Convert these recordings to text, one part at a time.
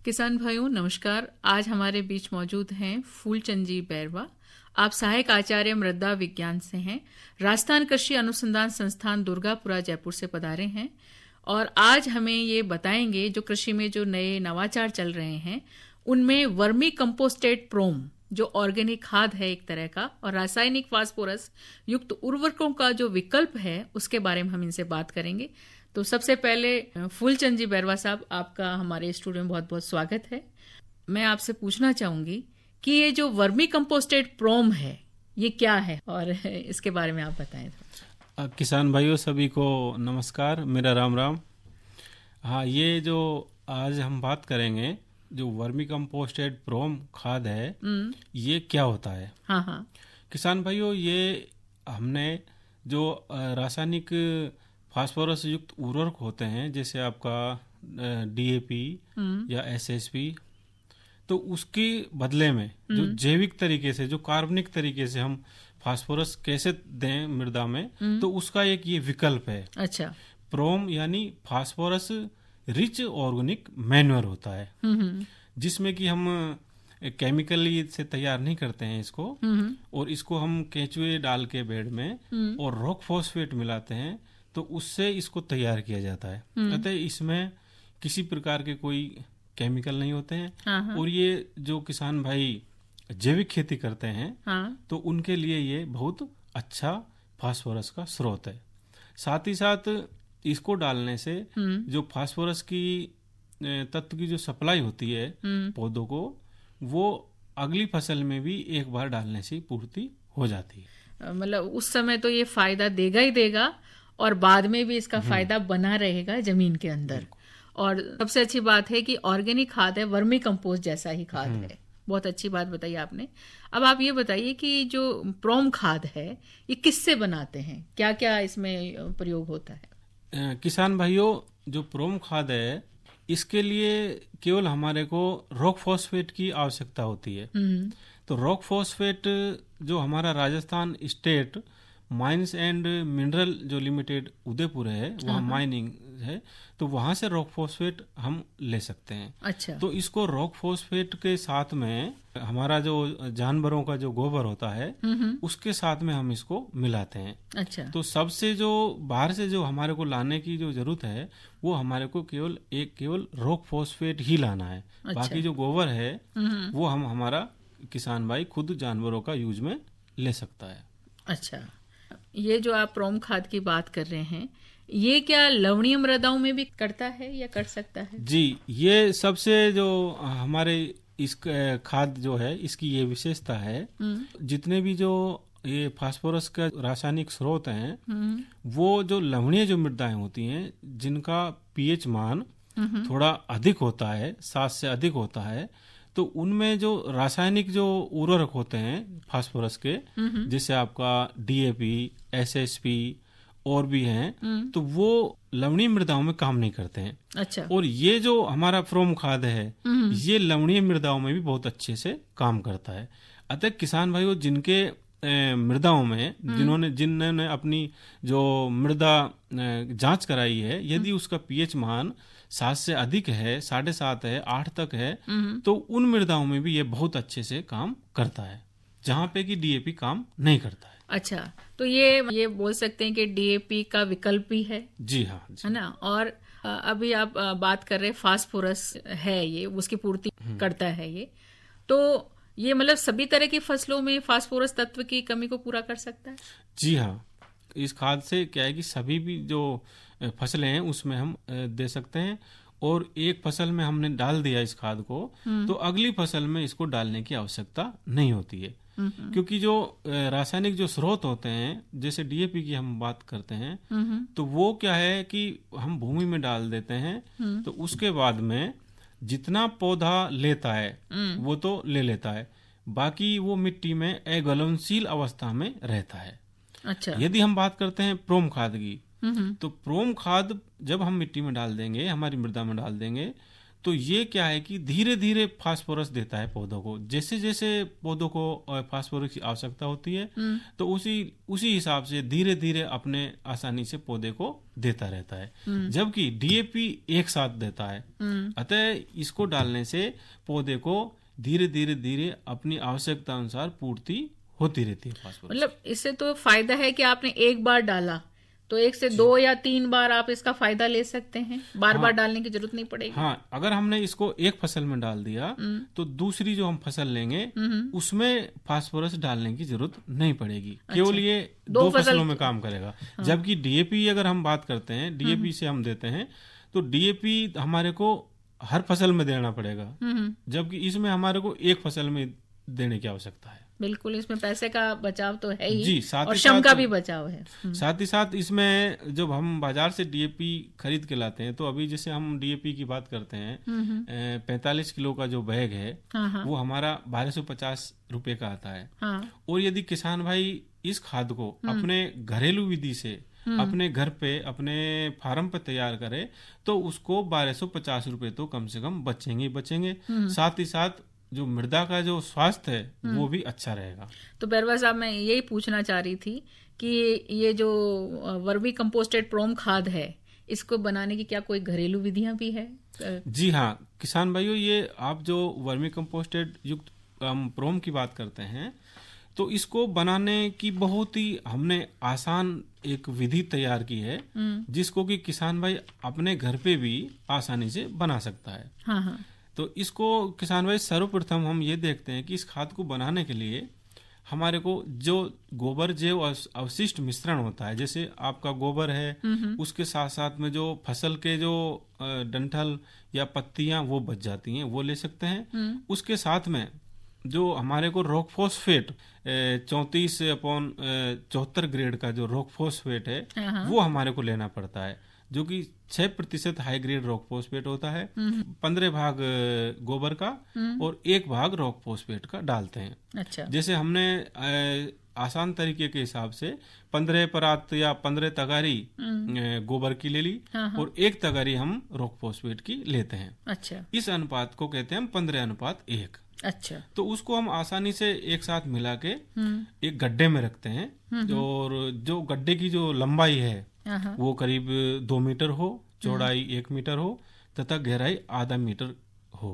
किसान भाइयों नमस्कार। आज हमारे बीच मौजूद हैं फूलचंद जी बैरवा। आप सहायक आचार्य मृदा विज्ञान से हैं, राजस्थान कृषि अनुसंधान संस्थान दुर्गापुरा जयपुर से पधारे हैं और आज हमें ये बताएंगे जो कृषि में जो नए नवाचार चल रहे हैं उनमें वर्मी कंपोस्टेड प्रोम जो ऑर्गेनिक खाद है एक तरह का और रासायनिक फास्फोरस युक्त उर्वरकों का जो विकल्प है उसके बारे में हम इनसे बात करेंगे। तो सबसे पहले फूलचंद जी बैरवा साहब, आपका हमारे स्टूडियो में बहुत बहुत स्वागत है। मैं आपसे पूछना चाहूंगी कि ये जो वर्मी कंपोस्टेड प्रोम है ये क्या है और इसके बारे में आप बताएं। किसान भाइयों सभी को नमस्कार, मेरा राम राम। हाँ, ये जो आज हम बात करेंगे जो वर्मी कंपोस्टेड प्रोम खाद है ये क्या होता है। हाँ। किसान भाइयों, ये हमने जो रासायनिक फास्फोरस युक्त उर्वरक होते हैं जैसे आपका डीएपी या एसएसपी, तो उसके बदले में जो जैविक तरीके से जो कार्बनिक तरीके से हम फास्फोरस कैसे दें मृदा में, तो उसका एक ये विकल्प है। अच्छा। प्रोम यानी फास्फोरस रिच ऑर्गेनिक मैन्योर होता है, जिसमें कि हम केमिकली से तैयार नहीं करते हैं इसको, और इसको हम केंचुए डाल के बेड में और रॉक फॉस्फेट मिलाते हैं तो उससे इसको तैयार किया जाता है। अतः इसमें किसी प्रकार के कोई केमिकल नहीं होते हैं। और ये जो किसान भाई जैविक खेती करते हैं तो उनके लिए ये बहुत अच्छा फास्फोरस का स्रोत है। साथ ही साथ इसको डालने से जो फास्फोरस की तत्व की जो सप्लाई होती है पौधों को, वो अगली फसल में भी एक बार डालने से पूर्ति हो जाती है। मतलब उस समय तो ये फायदा देगा ही देगा और बाद में भी इसका फायदा बना रहेगा जमीन के अंदर। और सबसे अच्छी बात है कि ऑर्गेनिक खाद है, वर्मी कंपोस्ट जैसा ही खाद है। बहुत अच्छी बात बताई आपने। अब आप ये बताइए कि जो प्रोम खाद है ये किससे बनाते हैं, क्या क्या इसमें प्रयोग होता है। किसान भाइयों, जो प्रोम खाद है इसके लिए केवल हमारे को रॉक फॉस्फेट की आवश्यकता होती है। तो रॉक फॉस्फेट जो हमारा Rajasthan state mines and mineral जो लिमिटेड उदयपुर है, वहाँ माइनिंग है, तो वहाँ से रॉक फॉस्फेट हम ले सकते हैं। अच्छा। तो इसको रॉक फॉस्फेट के साथ में हमारा जो जानवरों का जो गोबर होता है उसके साथ में हम इसको मिलाते हैं। अच्छा। तो सबसे जो बाहर से जो हमारे को लाने की जो जरूरत है वो हमारे को केवल रॉक फॉस्फेट ही लाना है। अच्छा। बाकी जो गोबर है वो हम हमारा किसान भाई खुद जानवरों का यूज में ले सकता है। अच्छा, ये जो आप प्रोम खाद की बात कर रहे हैं ये क्या लवणीय मृदाओं में भी करता है या कर सकता है। जी, ये सबसे जो हमारे इस खाद जो है इसकी ये विशेषता है, जितने भी जो ये फास्फोरस का रासायनिक स्रोत हैं वो जो लवणीय जो मृदाएं होती हैं जिनका पीएच मान थोड़ा अधिक होता है, 7 से अधिक होता है, तो उनमें जो रासायनिक जो उर्वरक होते हैं फास्फोरस के, जैसे आपका डीएपी, एसएसपी और भी हैं, तो वो लवणीय मृदाओं में काम नहीं करते हैं। अच्छा। और ये जो हमारा प्रोम खाद है ये लवणीय मृदाओं में भी बहुत अच्छे से काम करता है। अतः किसान भाइयों, जिनके मृदाओं में जिन्होंने अपनी जो मृदा जांच कराई है, यदि उसका पीएच मान 7 से अधिक है, 7.5 है, 8 तक है, तो उन मृदाओं में भी ये बहुत अच्छे से काम करता है, जहाँ पे कि डीएपी काम नहीं करता है। अच्छा, तो ये बोल सकते हैं कि डीएपी का विकल्प भी है। जी हाँ, है ना। और अभी आप बात कर रहे हैं फास्फोरस है, ये उसकी पूर्ति करता है ये, तो ये मतलब सभी तरह की फसलों में फास्फोरस तत्व की कमी को पूरा कर सकता है। जी हाँ, इस खाद से क्या है कि सभी भी जो फसलें हैं उसमें हम दे सकते हैं, और एक फसल में हमने डाल दिया इस खाद को तो अगली फसल में इसको डालने की आवश्यकता नहीं होती है। क्योंकि जो रासायनिक जो स्रोत होते हैं जैसे डीएपी की हम बात करते हैं, तो वो क्या है कि हम भूमि में डाल देते हैं तो उसके बाद में जितना पौधा लेता है वो तो ले लेता है, बाकी वो मिट्टी में अघुलनशील अवस्था में रहता है। अच्छा। यदि हम बात करते हैं प्रोम खाद की, तो प्रोम खाद जब हम मिट्टी में डाल देंगे, हमारी मृदा में डाल देंगे, तो ये क्या है कि धीरे धीरे फास्फोरस देता है पौधों को। जैसे जैसे पौधों को फास्फोरस की आवश्यकता होती है तो उसी हिसाब से धीरे धीरे अपने आसानी से पौधे को देता रहता है, जबकि डीएपी एक साथ देता है। अतः इसको डालने से पौधे को धीरे धीरे धीरे अपनी आवश्यकता अनुसार पूर्ति होती रहती है फास्फोरस। मतलब इससे तो फायदा है कि आपने एक बार डाला तो 1 से 2 या 3 बार आप इसका फायदा ले सकते हैं, बार बार डालने की जरूरत नहीं पड़ेगी। हाँ, अगर हमने इसको एक फसल में डाल दिया तो दूसरी जो हम फसल लेंगे उसमें फास्फोरस डालने की जरूरत नहीं पड़ेगी। केवल ये 2 फसलों में काम करेगा। जबकि डीएपी अगर हम बात करते हैं, डीएपी से हम देते हैं तो डीएपी हमारे को हर फसल में देना पड़ेगा, जबकि इसमें हमारे को एक फसल में देने की आवश्यकता है। बिल्कुल, इसमें पैसे का बचाव तो है ही जी, साथ और ही श्रम का भी बचाव है। साथ ही साथ इसमें जब हम बाजार से डीएपी खरीद के लाते हैं तो अभी जैसे हम डीएपी की बात करते हैं 45 किलो का जो बैग है वो हमारा 1250 रुपए का आता है। और यदि किसान भाई इस खाद को अपने घरेलू विधि से अपने घर पे अपने फार्म पे तैयार करे तो उसको 1250 रुपए तो कम से कम बचेंगे। साथ ही साथ जो मृदा का जो स्वास्थ्य है वो भी अच्छा रहेगा। तो बैरवा साहब, मैं यही पूछना चाह रही थी कि ये जो वर्मी कंपोस्टेड प्रोम खाद है, इसको बनाने की क्या कोई घरेलू विधियां भी है? जी हाँ किसान भाइयों, ये आप जो वर्मी कंपोस्टेड युक्त प्रोम की बात करते हैं तो इसको बनाने की बहुत ही हमने आसान एक विधि तैयार की है, जिसको कि किसान भाई अपने घर पे भी आसानी से बना सकता है। हाँ। तो इसको किसान भाई सर्वप्रथम हम ये देखते हैं कि इस खाद को बनाने के लिए हमारे को जो गोबर जैव अवशिष्ट मिश्रण होता है, जैसे आपका गोबर है उसके साथ साथ में जो फसल के जो डंठल या पत्तियां वो बच जाती हैं वो ले सकते हैं। उसके साथ में जो हमारे को रॉक फॉस्फेट 34/74 ग्रेड का जो रॉक फॉस्फेट है वो हमारे को लेना पड़ता है, जो कि 6% हाई ग्रेड रॉक फॉस्फेट होता है। 15 भाग गोबर का और 1 भाग रॉक फॉस्फेट का डालते हैं। अच्छा। जैसे हमने आसान तरीके के हिसाब से 15 परात या 15 तगारी गोबर की ले ली और 1 तगारी हम रॉक फॉस्फेट की लेते हैं। अच्छा। इस अनुपात को कहते हैं हम 15:1। अच्छा। तो उसको हम आसानी से एक साथ मिला के एक गड्ढे में रखते हैं, और जो गड्ढे की जो लंबाई है वो करीब 2 मीटर हो, चौड़ाई 1 मीटर हो तथा गहराई आधा मीटर हो।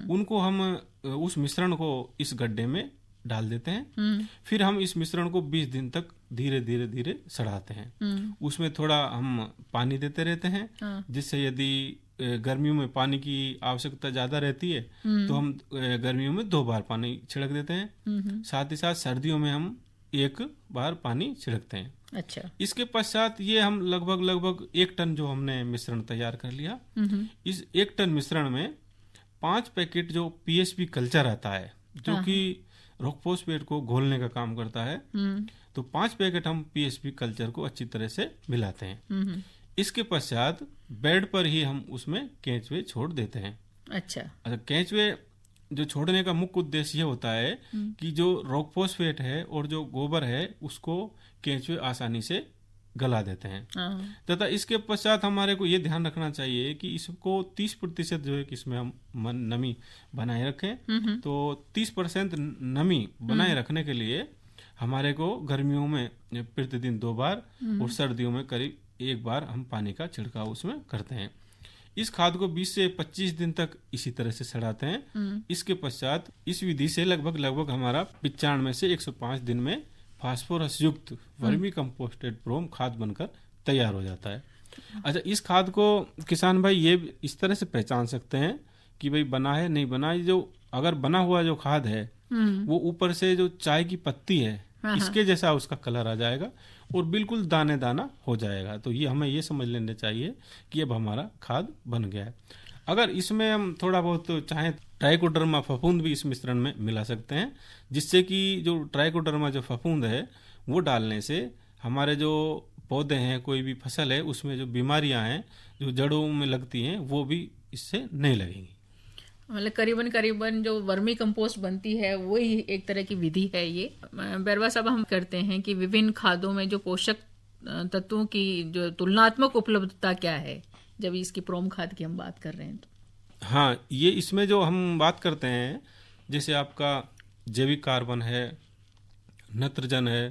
उनको हम उस मिश्रण को इस गड्ढे में डाल देते हैं। फिर हम इस मिश्रण को 20 दिन तक धीरे धीरे धीरे सड़ाते हैं। उसमें थोड़ा हम पानी देते रहते हैं, जिससे यदि गर्मियों में पानी की आवश्यकता ज्यादा रहती है तो हम गर्मियों में 2 बार पानी छिड़क देते हैं। साथ ही साथ सर्दियों में हम 1 बार पानी छिड़कते हैं। अच्छा। इसके पश्चात ये हम लगभग 1 टन जो हमने मिश्रण तैयार कर लिया, इस 1 टन मिश्रण में 5 पैकेट जो पीएसपी कल्चर आता है, जो कि रॉक फॉस्फेट को घोलने का काम करता है, तो 5 पैकेट हम पीएसपी कल्चर को अच्छी तरह से मिलाते हैं। इसके पश्चात बेड पर ही हम उसमें केंचुए छोड़ देते हैं। अच्छा। केंचुए जो छोड़ने का मुख्य उद्देश्य ये होता है कि जो रॉक फॉस्फेट है और जो गोबर है उसको केंचुए आसानी से गला देते हैं। तथा इसके पश्चात हमारे को ये ध्यान रखना चाहिए कि इसको 30% जो है कि इसमें हम नमी बनाए रखें। तो 30% नमी बनाए रखने के लिए हमारे को गर्मियों में प्रतिदिन 2 बार और सर्दियों में करीब 1 बार हम पानी का छिड़काव उसमें करते हैं। इस खाद को 20 से 25 दिन तक इसी तरह से सड़ाते हैं। इसके पश्चात इस विधि से लगभग हमारा 95 से 105 दिन में फास्फोरस युक्त वर्मी कंपोस्टेड प्रोम खाद बनकर तैयार हो जाता है। अच्छा, इस खाद को किसान भाई ये इस तरह से पहचान सकते हैं कि भाई बना है नहीं बना। जो अगर बना हुआ जो खाद है वो ऊपर से जो चाय की पत्ती है इसके जैसा उसका कलर आ जाएगा और बिल्कुल दाने दाना हो जाएगा। तो ये हमें ये समझ लेना चाहिए कि अब हमारा खाद बन गया है। अगर इसमें हम थोड़ा बहुत चाहें ट्राइकोडर्मा फफूंद भी इस मिश्रण में मिला सकते हैं, जिससे कि जो ट्राइकोडर्मा जो फफूंद है वो डालने से हमारे जो पौधे हैं, कोई भी फसल है, उसमें जो बीमारियां हैं जो जड़ों में लगती हैं वो भी इससे नहीं लगेंगी। मतलब करीबन जो वर्मी कंपोस्ट बनती है वही एक तरह की विधि है ये। बैरवा साहब, हम करते हैं कि विभिन्न खादों में जो पोषक तत्वों की जो तुलनात्मक उपलब्धता क्या है जब इसकी प्रोम खाद की हम बात कर रहे हैं तो? हाँ, ये इसमें जो हम बात करते हैं, जैसे आपका जैविक कार्बन है, नत्रजन है,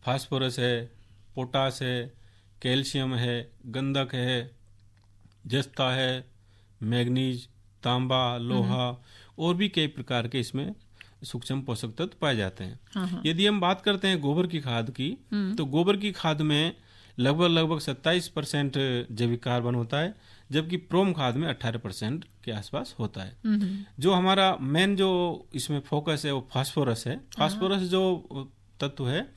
फास्फोरस है, पोटास है, कैल्शियम है, गंधक है, जस्ता है, मैग्नीज, तांबा, लोहा और भी कई प्रकार के इसमें सूक्ष्म पोषक तत्व पाए जाते हैं। हाँ। यदि हम बात करते हैं गोबर की खाद की, तो गोबर की खाद में लगभग 27% जैविक कार्बन होता है, जबकि प्रोम खाद में 18% के आसपास होता है। जो हमारा मेन जो इसमें फोकस है वो फास्फोरस है। फास्फोरस जो तत्व है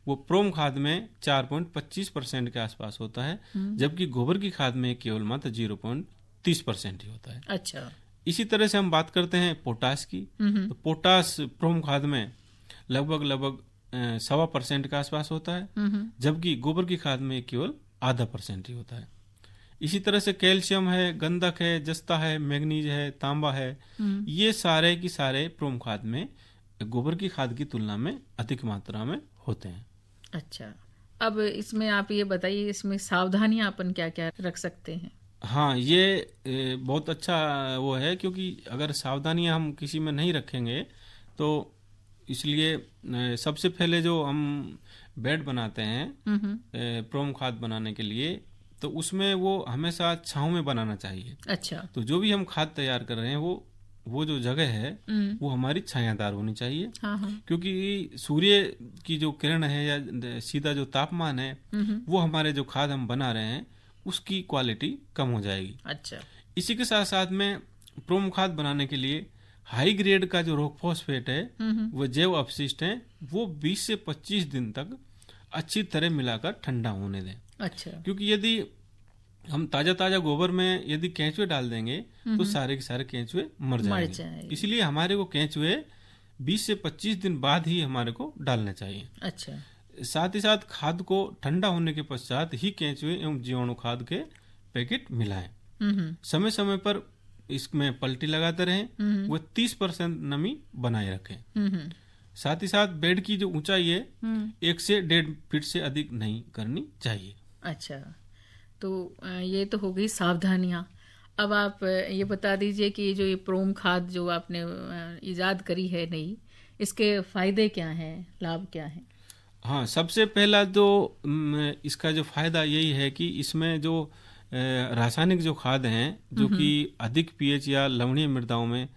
वो प्रोम खाद में 4.25% के आसपास होता है, जबकि गोबर की खाद में केवल मात्र 0.30% ही होता है। अच्छा। इसी तरह से हम बात करते हैं पोटास की, तो पोटास प्रोम खाद में लगभग 1.25% के आसपास होता है, जबकि गोबर की खाद में केवल 0.5% ही होता है। इसी तरह से कैल्शियम है, गंधक है, जस्ता है, मैग्नीज है, तांबा है, ये सारे की सारे प्रोम खाद में गोबर की खाद की तुलना में अधिक मात्रा में होते हैं। अच्छा, अब इसमें आप ये बताइए, इसमें सावधानियां अपन क्या क्या रख सकते हैं? हाँ, ये बहुत अच्छा वो है, क्योंकि अगर सावधानियां हम किसी में नहीं रखेंगे तो इसलिए सबसे पहले जो हम बेड बनाते हैं प्रोम खाद बनाने के लिए, तो उसमें वो हमेशा छांव में बनाना चाहिए। अच्छा। तो जो भी हम खाद तैयार कर रहे हैं वो जो जगह है वो हमारी छायादार होनी चाहिए। हाँ। क्योंकि सूर्य की जो किरण है या सीधा जो तापमान है वो हमारे जो खाद हम बना रहे हैं उसकी क्वालिटी कम हो जाएगी। अच्छा। इसी के साथ साथ में प्रोम खाद बनाने के लिए हाई ग्रेड का जो रॉक फॉस्फेट है वो जैव अपशिष्ट है, वो 20 से 25 दिन तक अच्छी तरह मिलाकर ठंडा होने दें। अच्छा। क्योंकि यदि हम ताजा गोबर में यदि केंचुए डाल देंगे तो सारे के सारे केंचुए मर जाएंगे। इसलिए हमारे को केंचुए 20 से 25 दिन बाद ही हमारे को डालने चाहिए। अच्छा। साथ ही साथ खाद को ठंडा होने के पश्चात ही केंचुए एवं जीवाणु खाद के पैकेट मिलाएं। समय समय पर इसमें पलटी लगाते रहें, वो 30% नमी बनाए रखें। साथ ही साथ बेड की जो ऊंचाई है 1 से 1.5 फीट से अधिक नहीं करनी चाहिए। अच्छा, तो ये तो हो गई सावधानियां। अब आप ये बता दीजिए कि जो ये प्रोम खाद जो आपने इजाद करी है नई, इसके फायदे क्या हैं, लाभ क्या हैं? हाँ, सबसे पहला जो इसका जो फायदा यही है कि इसमें जो रासायनिक जो खाद हैं जो कि अधिक पीएच या लवणीय मृदाओं में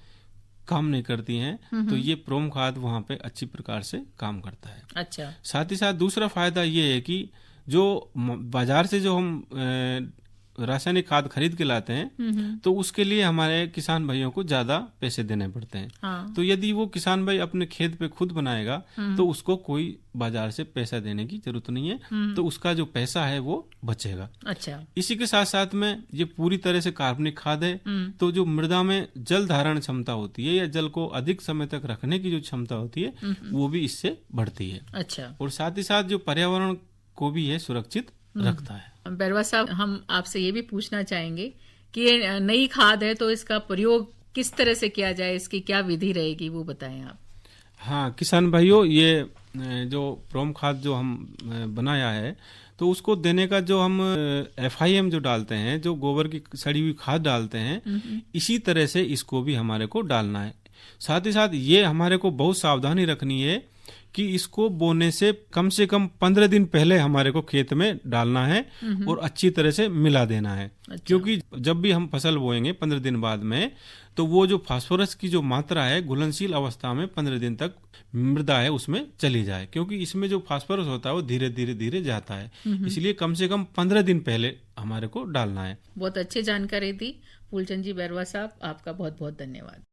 काम नहीं करती हैं, तो ये प्रोम खाद वहाँ पे अच्छी प्रकार से काम करता है। अच्छा। साथ ही साथ दूसरा फायदा ये है कि जो बाजार से जो हम रासायनिक खाद खरीद के लाते हैं तो उसके लिए हमारे किसान भाइयों को ज्यादा पैसे देने पड़ते हैं। हाँ। तो यदि वो किसान भाई अपने खेत पे खुद बनाएगा तो उसको कोई बाजार से पैसा देने की जरूरत नहीं है, तो उसका जो पैसा है वो बचेगा। अच्छा। इसी के साथ साथ में ये पूरी तरह से कार्बनिक खाद है, तो जो मृदा में जल धारण क्षमता होती है या जल को अधिक समय तक रखने की जो क्षमता होती है वो भी इससे बढ़ती है। अच्छा। और साथ ही साथ जो पर्यावरण को भी ये सुरक्षित रखता है। बैरवा साहब, हम आपसे ये भी पूछना चाहेंगे कि ये नई खाद है तो इसका प्रयोग किस तरह से किया जाए, इसकी क्या विधि रहेगी, वो बताएं आप। हाँ किसान भाइयों, ये जो प्रोम खाद जो हम बनाया है तो उसको देने का जो हम FIM जो डालते हैं, जो गोबर की सड़ी हुई खाद डालते हैं, इसी तरह से इसको भी हमारे को डालना है। साथ ही साथ ये हमारे को बहुत सावधानी रखनी है कि इसको बोने से कम 15 दिन पहले हमारे को खेत में डालना है और अच्छी तरह से मिला देना है। अच्छा। क्योंकि जब भी हम फसल बोएंगे 15 दिन बाद में, तो वो जो फास्फोरस की जो मात्रा है घुलनशील अवस्था में 15 दिन तक मृदा है उसमें चली जाए, क्योंकि इसमें जो फास्फोरस होता है वो धीरे धीरे जाता है। इसलिए कम से कम 15 दिन पहले हमारे को डालना है। बहुत अच्छी जानकारी दी फूलचंद जी बैरवा साहब, आपका बहुत बहुत धन्यवाद।